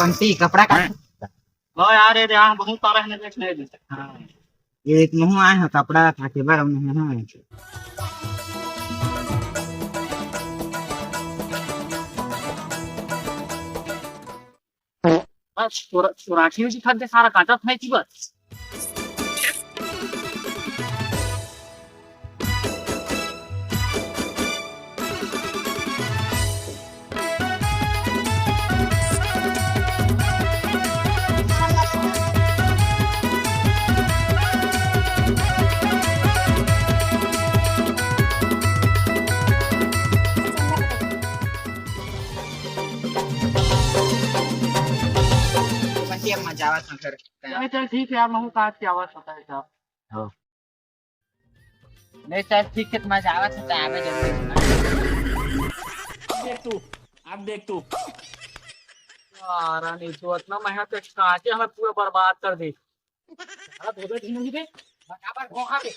बंटी कपड़ा का हाँ यार ये यहाँ बहुत सारा है देखने दे। हाँ एक मुँह आए हैं कपड़ा काटे बार मुँह बस सुराखी में खाते सारा काटा था की बस बंटी अब मजा आवा फिर चल चल ठीक है यार मैं काट की आवाज होता है साहब हो नहीं चल ठीक है मजा आवा तो आवे जरूर देख तू यार नहीं तो इतना मेहनत काटे हमें पूरा बर्बाद कर दे सारा धोबे ढूंढ दे बराबर गोहा पे